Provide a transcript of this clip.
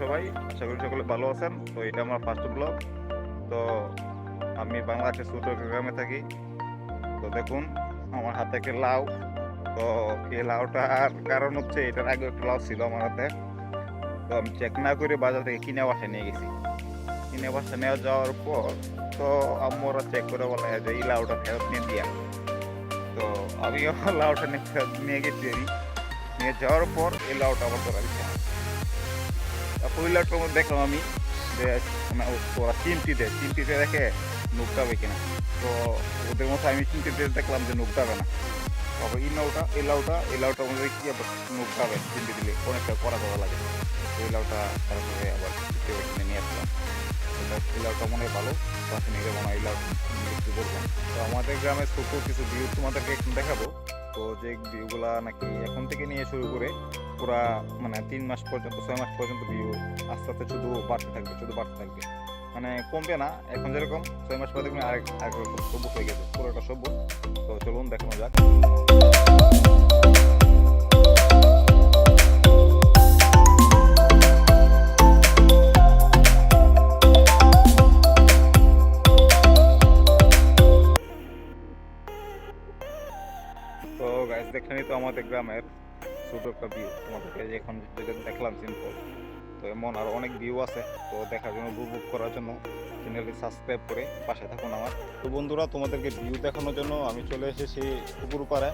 সবাই, আশা করি সকলে ভালো আছেন। তো এটা আমার ফার্স্ট ব্লগ। তো আমি বাংলাদেশের ছোট একটা গ্রামে থাকি। তো দেখুন আমার হাতে একটা লাউ। তো এই লাউটার কারণ হচ্ছে এটার আগে একটা লাউ ছিল আমার হাতে। তো আমি চেক না করে বাজার থেকে কিনে বাসায় নিয়ে গেছি। কিনে বাসায় নিয়ে যাওয়ার পর তো আম্মুরা চেক করে বলে যে এই লাউটা ফেরত নিয়ে দিয়া। তো আমিও লাউটা নিয়ে ফেরত নিয়ে গেছি। আমি নিয়ে যাওয়ার পর এই লাউটা আমার ধরা দিচ্ছে না। তারপর ওই লাউটার মধ্যে দেখলাম আমি যে মানে ওরা চিমটিতে দেখে নুকটাবে কিনা। তো ওদের মতো আমি চিমটিতে দেখলাম যে নুকটাবে না। তারপর এই লাউটার মধ্যে কি আবার নুকটাবে চিমটি দিলে অনেকটা কড়া করা লাগে। তো এই লাউটা তারপরে আবার কিনে নিয়ে আসলাম। এই লাউটা মনে হয় ভালো, পাশে নিয়ে মনে হয় এই লাউ বিক্রি করবেন। তো আমাদের গ্রামে ছোট কিছু ভিউ তোমাদেরকে একটু দেখাবো। তো যে ভিউগুলা নাকি এখন থেকে নিয়ে শুরু করে পুরা মানে 3 মাস পর্যন্ত 6 মাস পর্যন্ত ভিউ আস্তে আস্তে শুধু বাড়তে থাকবে, মানে কমবে না। এখন যেরকম 6 মাস পরে দেখবেন আরেক রকম সবুজ হয়ে গেছে, পুরোটা সবুজ। তো চলুন দেখানো যাক। তো গাইস দেখলেনই তো আমাদের গ্রামের ছোট একটা ভিউ। তোমাদেরকে এখন যেটা দেখলাম সিম্পল। তো এমন আর অনেক ভিউ আছে। তো দেখার জন্য, উপভোগ করার জন্য চ্যানেলটি সাবস্ক্রাইব করে পাশে থাকুন আমার। তো বন্ধুরা, তোমাদেরকে ভিউ দেখানোর জন্য আমি চলে এসেছি পুকুর পাড়ে।